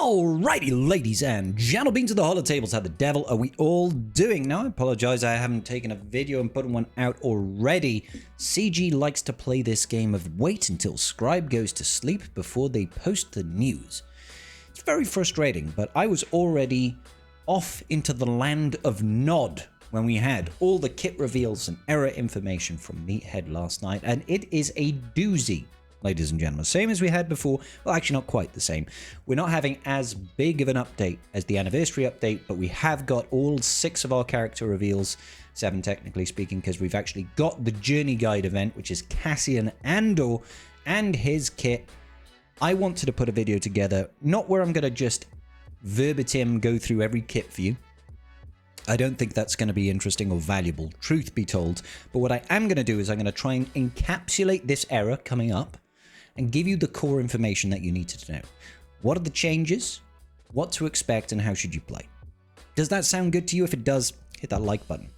Alrighty, ladies and gentlemen, to the holotables, how the devil are we all doing? Now, I apologize, I haven't taken a video and put one out already. CG likes to play this game of wait until Scribe goes to sleep before they post the news. It's very frustrating, but I was already off into the land of Nod when we had all the kit reveals and error information from Meathead last night, and it is a doozy. Ladies and gentlemen, same as we had before. Well, actually not quite the same. We're not having as big of an update as the anniversary update, but we have got all 6 of our character reveals, 7 technically speaking, because we've actually got the Journey Guide event, which is Cassian Andor and his kit. I wanted to put a video together, not where I'm going to just verbatim go through every kit for you. I don't think that's going to be interesting or valuable, truth be told. But what I am going to do is I'm going to try and encapsulate this era coming up and give you the core information that you need to know. What are the changes, what to expect, and how should you play? Does that sound good to you? If it does, hit that like button.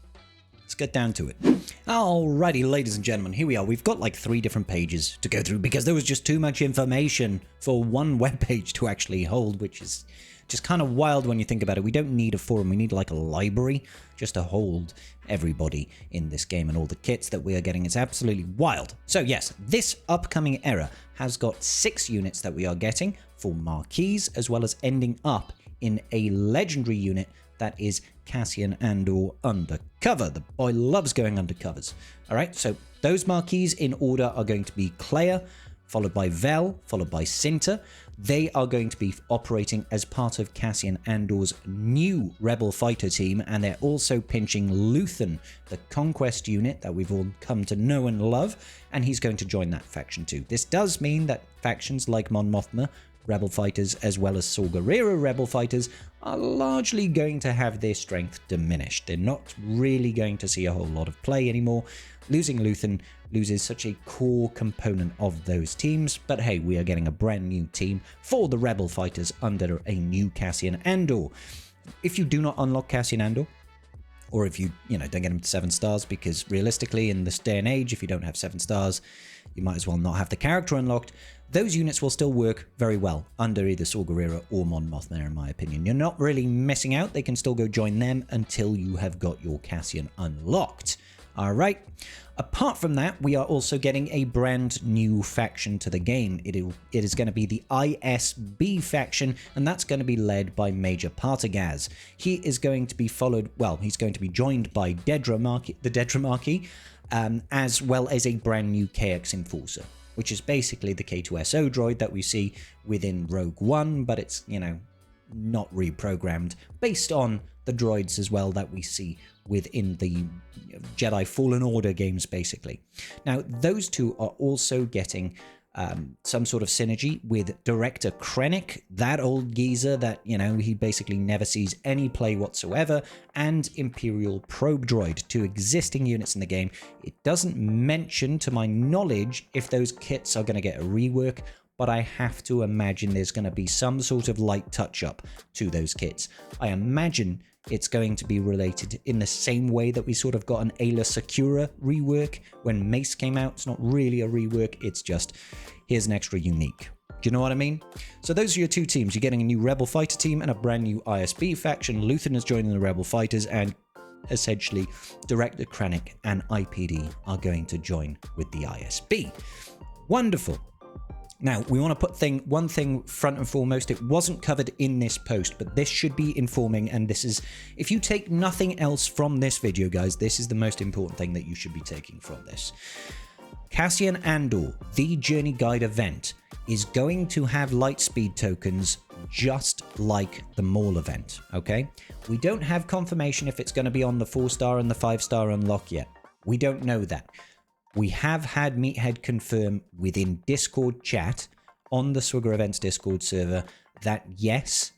Let's get down to it. Alrighty, ladies and gentlemen, here we are. We've got like 3 different pages to go through because there was just too much information for one web page to actually hold, which is just kind of wild when you think about it. We don't need a forum, we need like a library just to hold everybody in this game and all the kits that we are getting. It's absolutely wild. So yes, this upcoming era has got 6 units that we are getting for marquees, as well as ending up in a legendary unit that is Cassian Andor Undercover. The boy loves going undercovers. All right, so those marquees in order are going to be Claire, followed by Vel, followed by Cinta. They are going to be operating as part of Cassian Andor's new Rebel fighter team, and they're also pinching Luthen, the Conquest unit that we've all come to know and love, and he's going to join that faction too. This does mean that factions like Mon Mothma Rebel fighters, as well as Saw Gerrera Rebel fighters, are largely going to have their strength diminished. They're not really going to see a whole lot of play anymore. Losing Luthen loses such a core component of those teams, but hey, we are getting a brand new team for the Rebel fighters under a new Cassian Andor. If you do not unlock Cassian Andor, or if you don't get him to 7 stars, because realistically in this day and age, if you don't have 7 stars, you might as well not have the character unlocked. Those units will still work very well under either Saw Gerrera or Mon Mothma, in my opinion. You're not really missing out. They can still go join them until you have got your Cassian unlocked. All right. Apart from that, we are also getting a brand new faction to the game. It is going to be the ISB faction, and that's going to be led by Major Partagaz. He is going to be followed, well, he's going to be joined by the Dedra Marquis, as well as a brand new KX Enforcer, which is basically the K2SO droid that we see within Rogue One, but it's, not reprogrammed, based on the droids as well that we see within the Jedi Fallen Order games, basically. Now, those two are also getting some sort of synergy with Director Krennic, that old geezer that, he basically never sees any play whatsoever, and Imperial Probe Droid, 2 existing units in the game. It doesn't mention, to my knowledge, if those kits are going to get a rework, but I have to imagine there's going to be some sort of light touch-up to those kits. I imagine it's going to be related in the same way that we sort of got an Ayla Secura rework when Mace came out. It's not really a rework, it's just, here's an extra unique. Do you know what I mean? So those are your 2 teams. You're getting a new Rebel fighter team and a brand new ISB faction. Luthen is joining the Rebel fighters, and essentially Director Krennic and IPD are going to join with the ISB. Wonderful. Now, we want to put one thing front and foremost. It wasn't covered in this post, but this should be informing, and this is, if you take nothing else from this video, guys, this is the most important thing that you should be taking from this. Cassian Andor, the Journey Guide event, is going to have lightspeed tokens just like the Maul event, okay? We don't have confirmation if it's going to be on the 4-star and the 5-star unlock yet. We don't know that. We have had Meathead confirm within Discord chat on the Swigger Events Discord server that yes,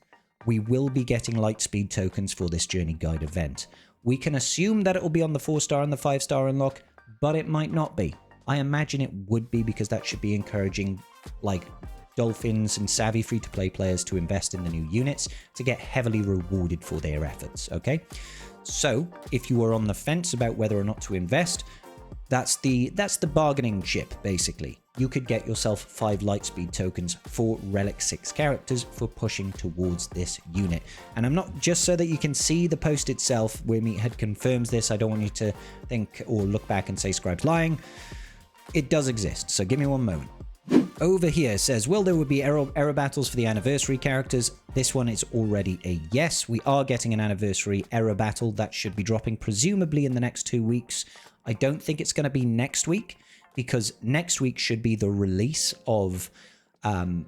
we will be getting lightspeed tokens for this Journey Guide event. We can assume that it will be on the 4-star and the 5-star unlock, but it might not be. I imagine it would be, because that should be encouraging like Dolphins and savvy free-to-play players to invest in the new units to get heavily rewarded for their efforts, okay? So if you are on the fence about whether or not to invest, That's the bargaining chip, basically. You could get yourself 5 Lightspeed tokens for Relic 6 characters for pushing towards this unit. And I'm not, just so that you can see the post itself where Meathead confirms this, I don't want you to think or look back and say Scribe's lying. It does exist, so give me one moment. Over here says, will there be era battles for the anniversary characters? This one is already a yes. We are getting an anniversary era battle that should be dropping presumably in the next 2 weeks. I don't think it's going to be next week, because next week should be the release of, I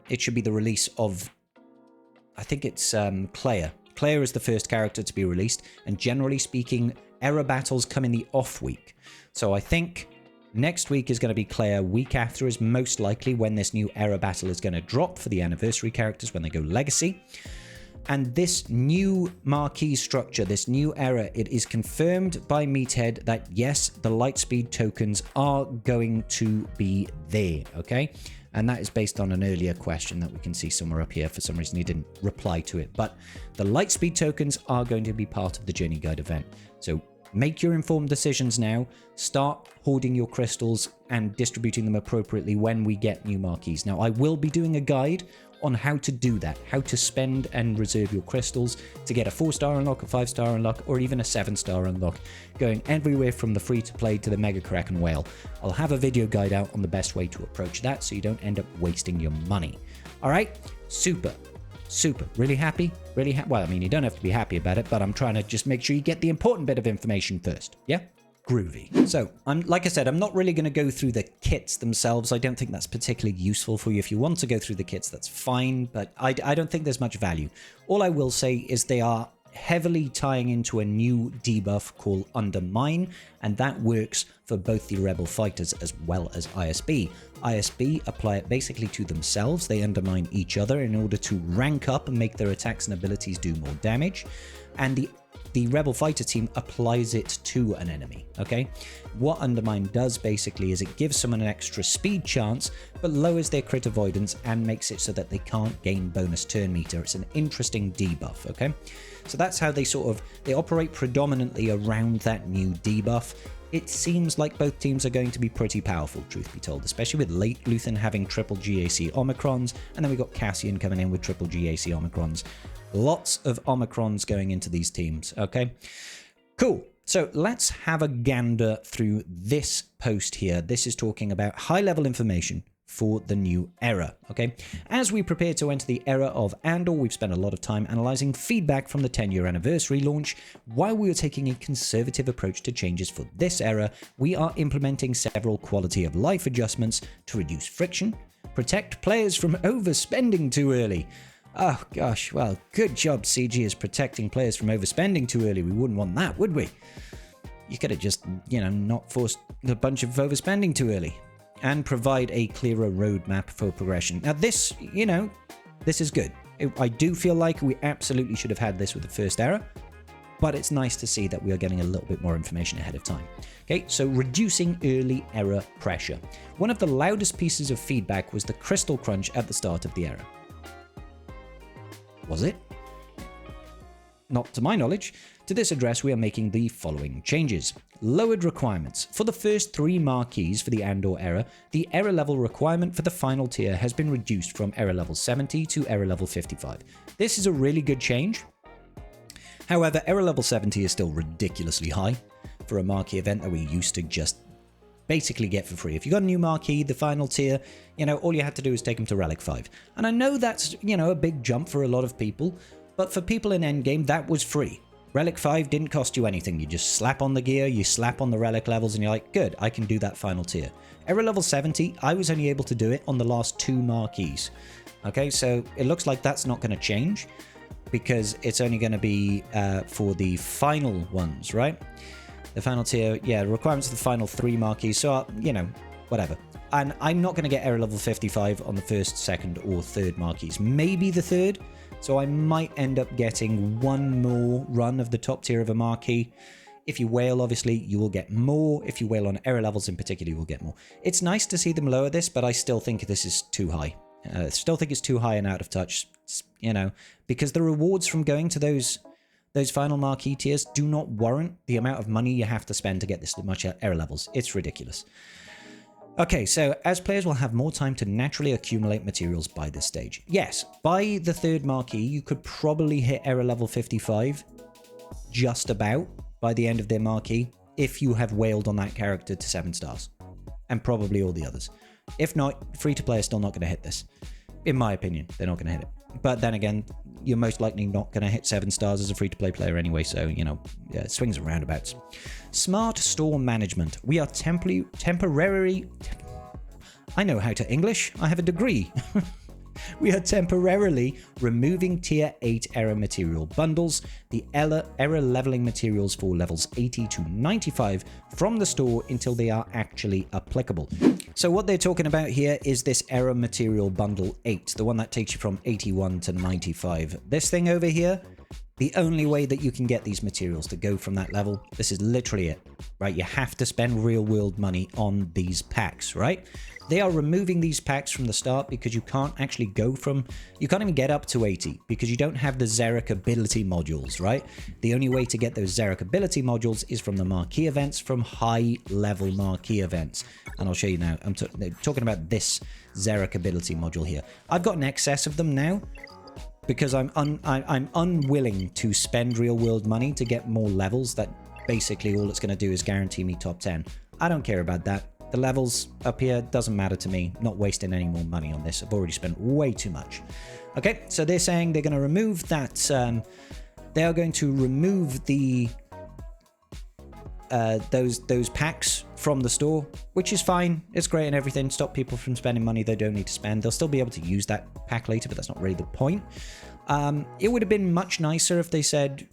think it's Claire. Claire is the first character to be released, and generally speaking, era battles come in the off week. So I think next week is going to be Claire. Week after is most likely when this new era battle is going to drop for the anniversary characters when they go legacy. And this new marquee structure, this new era, it is confirmed by Meathead that yes, the Lightspeed tokens are going to be there, okay? And that is based on an earlier question that we can see somewhere up here. For some reason, he didn't reply to it. But the Lightspeed tokens are going to be part of the Journey Guide event. So make your informed decisions now. Start hoarding your crystals and distributing them appropriately when we get new marquees. Now, I will be doing a guide on how to do that, how to spend and reserve your crystals to get a 4-star unlock, a 5-star unlock, or even a 7-star unlock, going everywhere from the free-to-play to the Mega Kraken Whale. I'll have a video guide out on the best way to approach that so you don't end up wasting your money. All right, super. Really happy? Well, I mean, you don't have to be happy about it, but I'm trying to just make sure you get the important bit of information first, yeah? Groovy. So, like I said, I'm not really going to go through the kits themselves. I don't think that's particularly useful for you. If you want to go through the kits, that's fine, but I don't think there's much value. All I will say is they are heavily tying into a new debuff called Undermine, and that works for both the Rebel fighters as well as ISB. ISB apply it basically to themselves. They undermine each other in order to rank up and make their attacks and abilities do more damage, and the Rebel fighter team applies it to an enemy, okay? What Undermine does basically is it gives someone an extra speed chance, but lowers their crit avoidance and makes it so that they can't gain bonus turn meter. It's an interesting debuff, okay? So that's how they they operate predominantly around that new debuff. It seems like both teams are going to be pretty powerful, truth be told, especially with late Luthen having triple GAC Omicrons, and then we got Cassian coming in with triple GAC Omicrons. Lots of Omicrons going into these teams, okay? Cool. So let's have a gander through this post here. This is talking about high-level information for the new era, okay? As we prepare to enter the era of Andor, we've spent a lot of time analyzing feedback from the 10-year anniversary launch. While we are taking a conservative approach to changes for this era, we are implementing several quality of life adjustments to reduce friction, protect players from overspending too early. Oh gosh, well, good job CG is protecting players from overspending too early. We wouldn't want that, would we? You could have just, not forced a bunch of overspending too early. And provide a clearer roadmap for progression. Now this, this is good. I do feel like we absolutely should have had this with the first era, but it's nice to see that we are getting a little bit more information ahead of time. Okay, so reducing early era pressure. One of the loudest pieces of feedback was the crystal crunch at the start of the era. Was it? Not to my knowledge. To this address, we are making the following changes. Lowered requirements. For the first 3 marquees for the Andor era, the era level requirement for the final tier has been reduced from era level 70 to era level 55. This is a really good change. However, era level 70 is still ridiculously high for a marquee event that we used to just basically get for free. If you got a new marquee, the final tier, all you had to do is take them to Relic 5. And I know that's, a big jump for a lot of people, but for people in endgame, that was free. Relic 5 didn't cost you anything. You just slap on the gear, you slap on the relic levels, and you're like, good, I can do that final tier. Era level 70, I was only able to do it on the last 2 marquees. Okay, so it looks like that's not going to change, because it's only going to be for the final ones, right? The final tier, yeah, the requirements of the final 3 marquees, so, whatever. And I'm not going to get era level 55 on the first, second, or third marquees. Maybe the third. So I might end up getting 1 more run of the top tier of a marquee. If you whale, obviously, you will get more. If you whale on era levels in particular, you will get more. It's nice to see them lower this, but I still think this is too high. I still think it's too high and out of touch, because the rewards from going to those Those final marquee tiers do not warrant the amount of money you have to spend to get this much error levels. It's ridiculous. Okay, so as players will have more time to naturally accumulate materials by this stage. Yes, by the third marquee, you could probably hit error level 55 just about by the end of their marquee if you have whaled on that character to 7 stars. And probably all the others. If not, free-to-play is still not going to hit this. In my opinion, they're not going to hit it. But then again, you're most likely not going to hit 7 stars as a free-to-play player anyway, so, you know, yeah, swings and roundabouts. Smart store management. We are temporarily... I know how to English. I have a degree. We are temporarily removing tier 8 error material bundles, the error leveling materials for levels 80 to 95 from the store until they are actually applicable. So what they're talking about here is this error material bundle 8, the one that takes you from 81 to 95. This thing over here, the only way that you can get these materials to go from that level, this is literally it, right? You have to spend real world money on these packs, right? They are removing these packs from the start because you can't actually go from, you can't even get up to 80 because you don't have the Xaereth ability modules, right? The only way to get those Xaereth ability modules is from the marquee events, from high level marquee events. And I'll show you now. I'm talking about this Xaereth ability module here. I've got an excess of them now because I'm unwilling to spend real world money to get more levels that basically all it's going to do is guarantee me top 10. I don't care about that. The levels up here doesn't matter to me. Not wasting any more money on this. I've already spent way too much. Okay, so they're saying they're going to remove that. They are going to remove the those packs from the store, which is fine. It's great and everything. Stop people from spending money they don't need to spend. They'll still be able to use that pack later, but that's not really the point. It would have been much nicer if they said,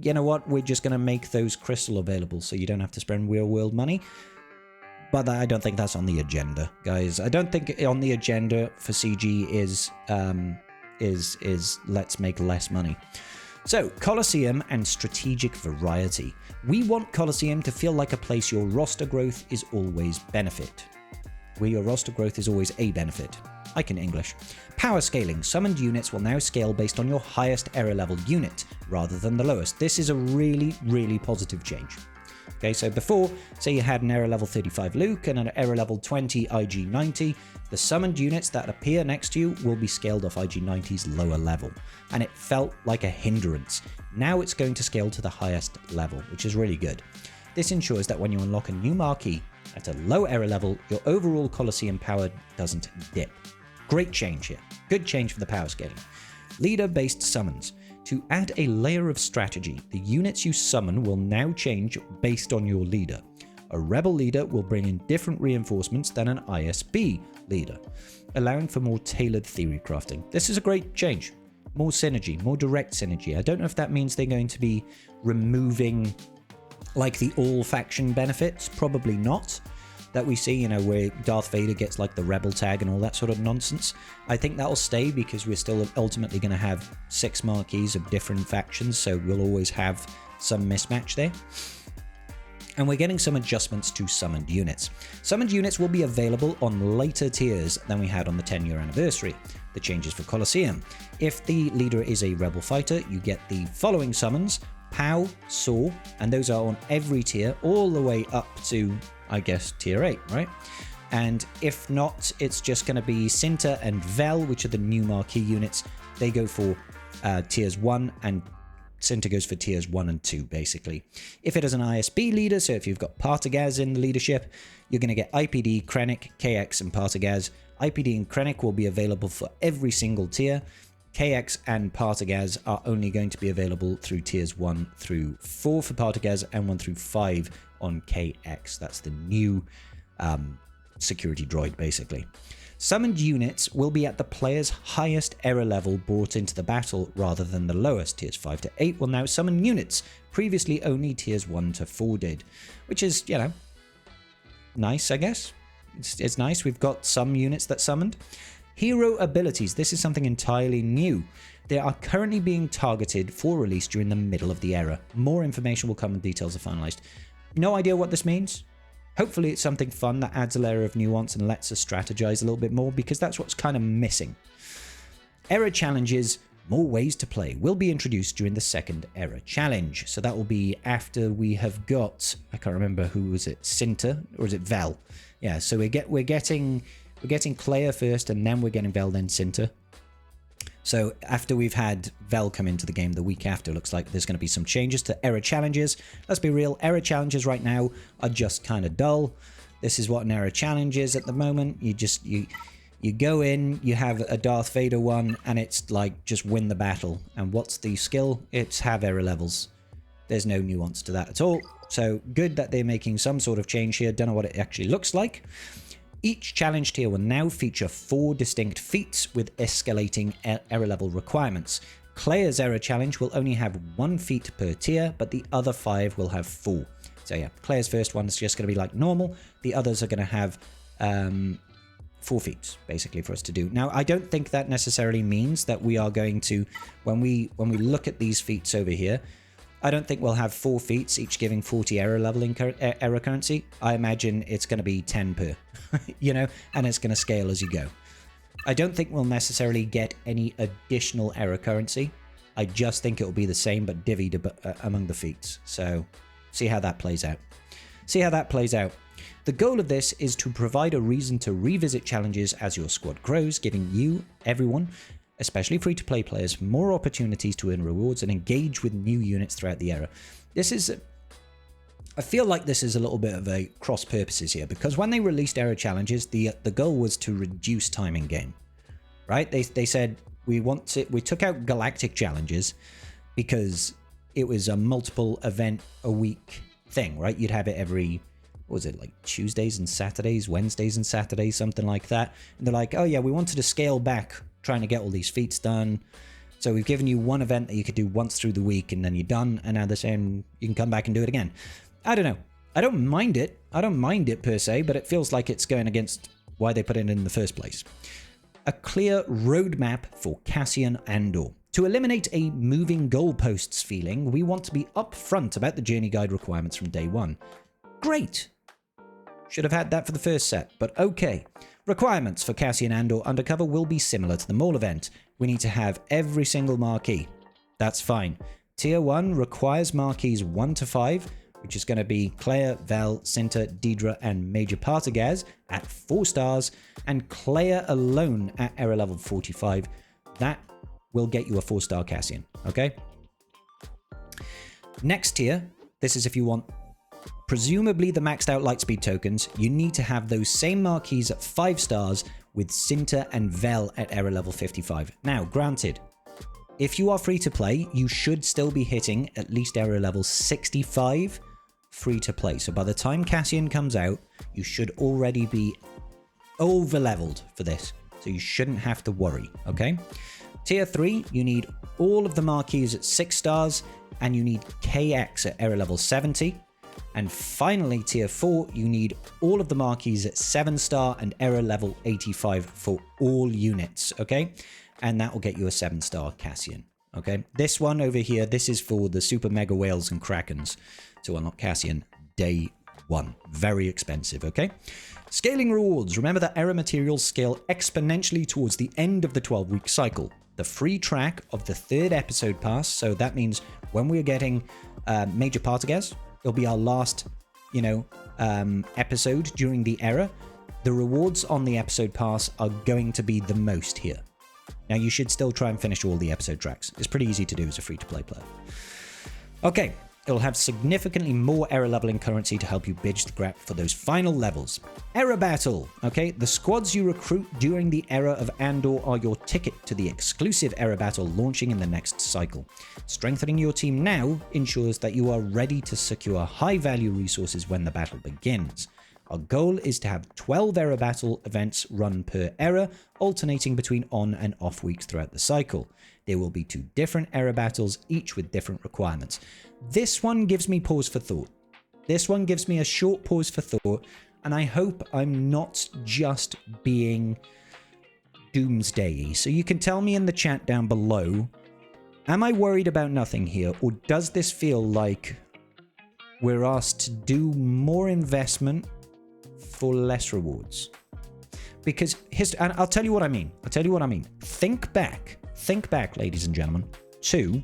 you know what, we're just going to make those crystal available so you don't have to spend real world money. But I don't think that's on the agenda, guys. I don't think on the agenda for CG is let's make less money. So, Coliseum and strategic variety. We want Coliseum to feel like a place your roster growth is always benefit. Where your roster growth is always a benefit. I can English. Power scaling. Summoned units will now scale based on your highest error level unit, rather than the lowest. This is a really, really positive change. Okay, so before, say you had an error level 35 Luke and an error level 20 IG-90, the summoned units that appear next to you will be scaled off IG-90's lower level, and it felt like a hindrance. Now it's going to scale to the highest level, which is really good. This ensures that when you unlock a new marquee at a low error level, your overall Coliseum power doesn't dip. Great change here. Good change for the power scaling. Leader-based summons. To add a layer of strategy, the units you summon will now change based on your leader. A rebel leader will bring in different reinforcements than an ISB leader, allowing for more tailored theory crafting. This is a great change. More synergy, more direct synergy. I don't know if that means they're going to be removing like the all faction benefits. Probably not. That we see, you know, where Darth Vader gets like the rebel tag and all that sort of nonsense. I think that'll stay because we're still ultimately going to have 6 marquees of different factions, so we'll always have some mismatch there. And we're getting some adjustments to summoned units. Summoned units will be available on later tiers than we had on the 10-year anniversary. The changes for Coliseum. If the leader is a rebel fighter, you get the following summons: Pow, Saw, and those are on every tier all the way up to, I guess, tier 8, right? And if not, it's just going to be Cinta and Vel, which are the new marquee units. They go for tiers 1, and Cinta goes for tiers 1 and 2, basically. If it is an ISB leader, so if you've got Partagaz in the leadership, you're going to get IPD, Krennic, KX, and Partagaz. IPD and Krennic will be available for every single tier. KX and Partagaz are only going to be available through tiers 1 through 4 for Partagaz and 1 through 5 on KX. That's the new security droid, basically. Summoned units will be at the player's highest error level brought into the battle rather than the lowest. Tiers 5 to 8 will now summon units. Previously, only tiers 1 to 4 did, which is, you know, nice, I guess. It's nice. We've got some units that summoned. Hero abilities. This is something entirely new. They are currently being targeted for release during the middle of the era. More information will come when details are finalized. No idea what this means. Hopefully it's something fun that adds a layer of nuance and lets us strategize a little bit more, because that's what's kind of missing. Error challenges More ways to play will be introduced during the second Era challenge. So that will be after we have got, I can't remember who was it, Cinta or is it Vel? Yeah, so we're getting Claire first, and then we're getting Vel, then Cinta. So after we've had Vel come into the game the week after, looks like there's going to be some changes to Era challenges. Let's be real, Era challenges right now are just kind of dull. This is what an Era challenge is at the moment. You go in, you have a Darth Vader one, and it's like, just win the battle. And what's the skill? It's have Era levels. There's no nuance to that at all. So good that they're making some sort of change here. Don't know what it actually looks like. Each challenge tier will now feature 4 distinct feats with escalating Era level requirements. Claire's Era challenge will only have 1 feat per tier, but the other 5 will have 4. So yeah, Claire's first one is just going to be like normal. The others are going to have 4 feats, basically, for us to do. Now, I don't think that necessarily means that we are going to, when we look at these feats over here, I don't think we'll have 4 feats, each giving 40 Era leveling Era currency. I imagine it's going to be 10 per, you know, and it's going to scale as you go. I don't think we'll necessarily get any additional Era currency. I just think it will be the same, but divvied among the feats. So, see how that plays out. See how that plays out. The goal of this is to provide a reason to revisit challenges as your squad grows, giving you, everyone, especially free-to-play players, more opportunities to earn rewards and engage with new units throughout the era. This is... I feel like this is a little bit of a cross purposes here, because when they released Era challenges, the goal was to reduce time in game, right? They said we took out galactic challenges because it was a multiple event a week thing, right? You'd have it every, what was it, like Tuesdays and Saturdays, Wednesdays and Saturdays, something like that. And they're like, oh yeah, we wanted to scale back trying to get all these feats done. So we've given you one event that you could do once through the week and then you're done. And now they're saying you can come back and do it again. I don't know. I don't mind it. I don't mind it per se, but it feels like it's going against why they put it in the first place. A clear roadmap for Cassian Andor. To eliminate a moving goalposts feeling, we want to be upfront about the journey guide requirements from day one. Great. Should have had that for the first set, but okay. Requirements for Cassian Andor Undercover will be similar to the Maul event. We need to have every single marquee. That's fine. Tier 1 requires marquees 1 to 5, which is going to be Claire, Vel, Cinta, Deidre, and Major Partagaz at 4 stars, and Claire alone at Era level 45. That will get you a 4-star Cassian, okay? Next tier, this is if you want presumably the maxed out Lightspeed tokens. You need to have those same marquees at 5 stars with Cinta and Vel at Era level 55. Now, granted, if you are free to play, you should still be hitting at least Era level 65 free to play. So by the time Cassian comes out, you should already be over leveled for this. So you shouldn't have to worry, okay? Tier 3, you need all of the marquees at 6 stars, and you need KX at Era level 70. And finally, Tier 4, you need all of the marquees at 7-star and Era level 85 for all units, okay? And that will get you a 7-star Cassian, okay? This one over here, this is for the Super Mega Whales and Krakens to unlock Cassian day 1. Very expensive, okay? Scaling rewards. Remember that Era materials scale exponentially towards the end of the 12-week cycle. The free track of the 3rd episode pass, so that means when we're getting Major Partagaz, it'll be our last, episode during the era. The rewards on the episode pass are going to be the most here. Now, you should still try and finish all the episode tracks. It's pretty easy to do as a free-to-play player. Okay, it'll have significantly more Era leveling currency to help you bridge the gap for those final levels. Era Battle. Okay, the squads you recruit during the Era of Andor are your ticket to the exclusive Era Battle launching in the next cycle. Strengthening your team now ensures that you are ready to secure high-value resources when the battle begins. Our goal is to have 12 Era Battle events run per era, alternating between on and off weeks throughout the cycle. There will be 2 different Era Battles, each with different requirements. This one gives me pause for thought. This one gives me a short pause for thought, and I hope I'm not just being doomsday-y. So you can tell me in the chat down below, am I worried about nothing here, or does this feel like we're asked to do more investment for less rewards? Because and I'll tell you what I mean. Think back think back, ladies and gentlemen, to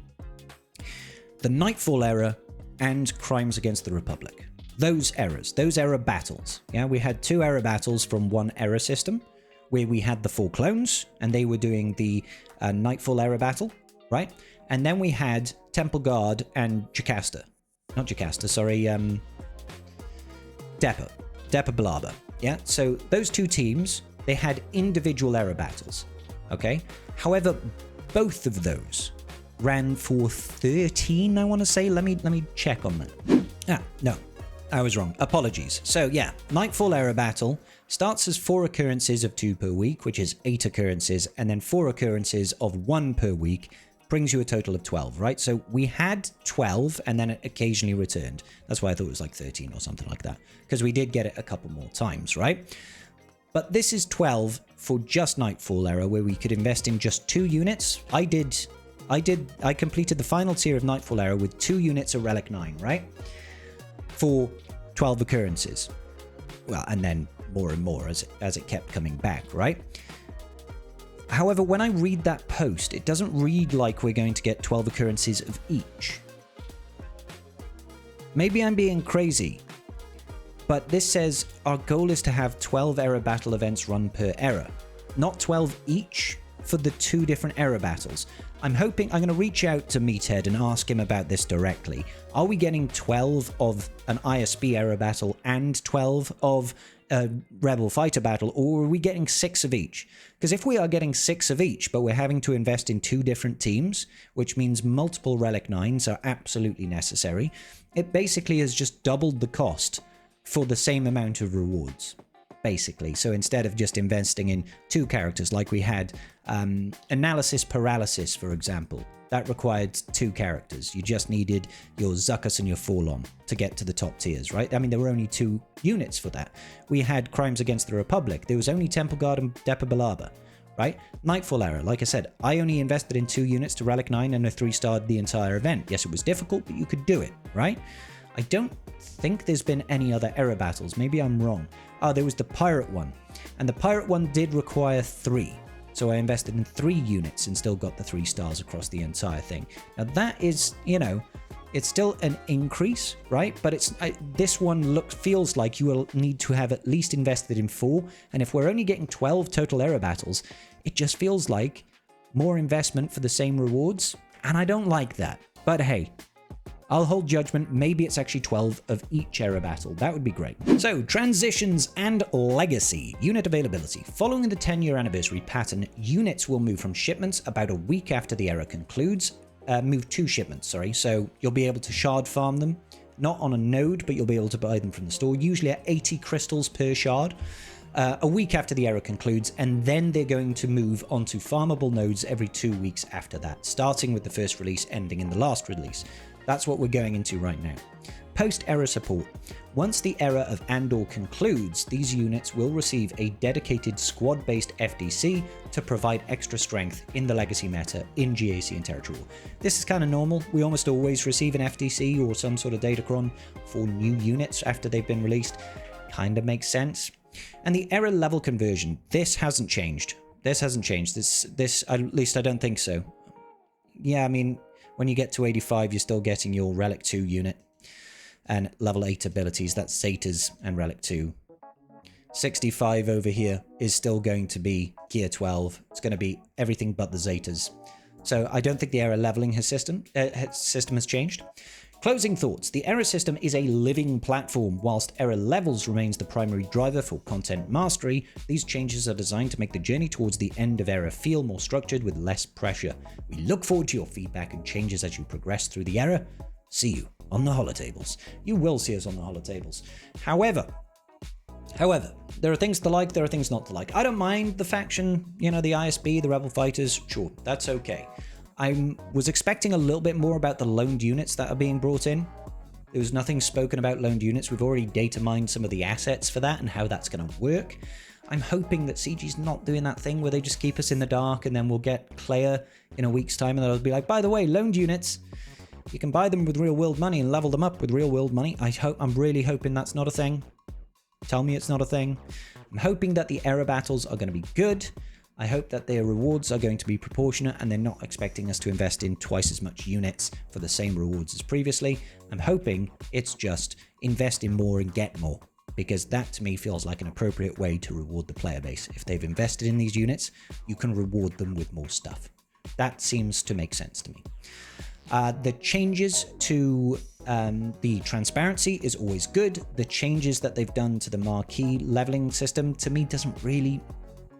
the Nightfall era and Crimes Against the Republic. Those eras, those era battles. Yeah, we had 2 era battles from one era system where we had the 4 clones and they were doing the Nightfall era battle, right? And then we had Temple Guard and Jocasta. Not Jocasta, sorry, Depa Balaba. Yeah, so those 2 teams, they had individual era battles, okay? However, both of those ran for 13, I want to say. Let me check on that. No, I was wrong. Apologies. So yeah, Nightfall era battle starts as 4 occurrences of 2 per week, which is 8 occurrences, and then 4 occurrences of 1 per week brings you a total of 12, right? So we had 12 and then it occasionally returned. That's why I thought it was like 13 or something like that, because we did get it a couple more times, right? But this is 12 for just Nightfall era, where we could invest in just 2 units. I completed the final tier of Nightfall era with 2 units of Relic 9, right? For 12 occurrences. Well, and then more and more as it kept coming back, right? However, when I read that post, it doesn't read like we're going to get 12 occurrences of each. Maybe I'm being crazy, but this says our goal is to have 12 era battle events run per era, not 12 each for the 2 different era battles. I'm going to reach out to Meathead and ask him about this directly. Are we getting 12 of an ISB era battle and 12 of a Rebel fighter battle, or are we getting 6 of each? Because if we are getting 6 of each, but we're having to invest in 2 different teams, which means multiple Relic 9s are absolutely necessary, it basically has just doubled the cost for the same amount of rewards, basically. So instead of just investing in 2 characters like we had Analysis Paralysis, for example, that required 2 characters. You just needed your Zuckuss and your Forlom to get to the top tiers, right? I mean, there were only 2 units for that. We had Crimes Against the Republic. There was only Temple Guard and Depa Balaba, right? Nightfall era, like I said, I only invested in 2 units to Relic 9 and a 3-starred the entire event. Yes, it was difficult, but you could do it, right? I don't think there's been any other era battles. Maybe I'm wrong. There was the Pirate one, and the Pirate one did require 3. So I invested in 3 units and still got the 3 stars across the entire thing. Now that is, it's still an increase, right? But this one feels like you will need to have at least invested in 4. And if we're only getting 12 total era battles, it just feels like more investment for the same rewards. And I don't like that. But hey, I'll hold judgment. Maybe it's actually 12 of each era battle. That would be great. So, transitions and legacy. Unit availability. Following the 10-year anniversary pattern, units will move from shipments about a week after the era concludes. Move to shipments, sorry. So, you'll be able to shard farm them. Not on a node, but you'll be able to buy them from the store. Usually at 80 crystals per shard. A week after the era concludes, and then they're going to move onto farmable nodes every 2 weeks after that, starting with the first release, ending in the last release. That's what we're going into right now. Post-era support. Once the era of Andor concludes, these units will receive a dedicated squad-based FDC to provide extra strength in the legacy meta in GAC and Territory War. This is kind of normal. We almost always receive an FDC or some sort of datacron for new units after they've been released. Kind of makes sense. And the era level conversion. This hasn't changed. This at least I don't think so. Yeah, I mean, when you get to 85, you're still getting your Relic 2 unit and level 8 abilities. That's Zetas and Relic 2. 65 over here is still going to be Gear 12. It's going to be everything but the Zetas. So I don't think the era leveling system has changed. Closing thoughts. The era system is a living platform. Whilst era levels remains the primary driver for content mastery, these changes are designed to make the journey towards the end of era feel more structured with less pressure. We look forward to your feedback and changes as you progress through the era. See you on the holotables. You will see us on the holotables. However, there are things to like, there are things not to like. I don't mind the faction, the ISB, the Rebel Fighters. Sure, that's okay. I was expecting a little bit more about the loaned units that are being brought in. There was nothing spoken about loaned units. We've already data mined some of the assets for that and how that's going to work. I'm hoping that CG's not doing that thing where they just keep us in the dark and then we'll get Claire in a week's time and they'll be like, by the way, loaned units, you can buy them with real world money and level them up with real world money. I'm really hoping that's not a thing. Tell me it's not a thing. I'm hoping that the era battles are going to be good. I hope that their rewards are going to be proportionate and they're not expecting us to invest in twice as much units for the same rewards as previously. I'm hoping it's just invest in more and get more, because that to me feels like an appropriate way to reward the player base. If they've invested in these units, you can reward them with more stuff. That seems to make sense to me. The changes to the transparency is always good. The changes that they've done to the marquee leveling system to me doesn't really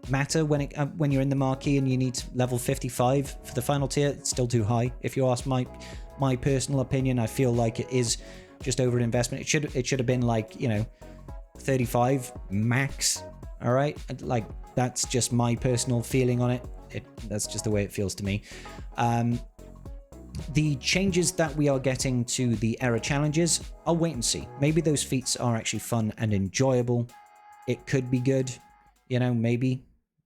matter when you're in the marquee and you need level 55 for the final tier. It's still too high. If you ask my personal opinion, I feel like it is just over an investment. It should have been like, 35 max. All right, like that's just my personal feeling on it. That's just the way it feels to me. The changes that we are getting to the era challenges, I'll wait and see. Maybe those feats are actually fun and enjoyable. It could be good, maybe.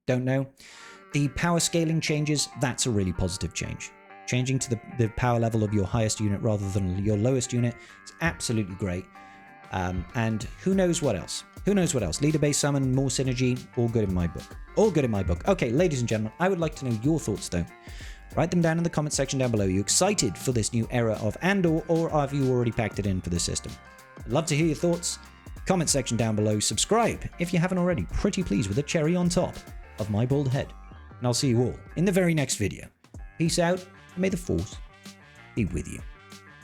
Don't know. The power scaling changes, that's a really positive change. Changing to the power level of your highest unit rather than your lowest unit is absolutely great. And who knows what else? Leader-based summon, more synergy, all good in my book. Okay, ladies and gentlemen, I would like to know your thoughts though. Write them down in the comment section down below. Are you excited for this new era of Andor, or have you already packed it in for the system? I'd love to hear your thoughts. Comment section down below. Subscribe if you haven't already. Pretty pleased with a cherry on top of my bald head. And I'll see you all in the very next video. Peace out, and may the Force be with you.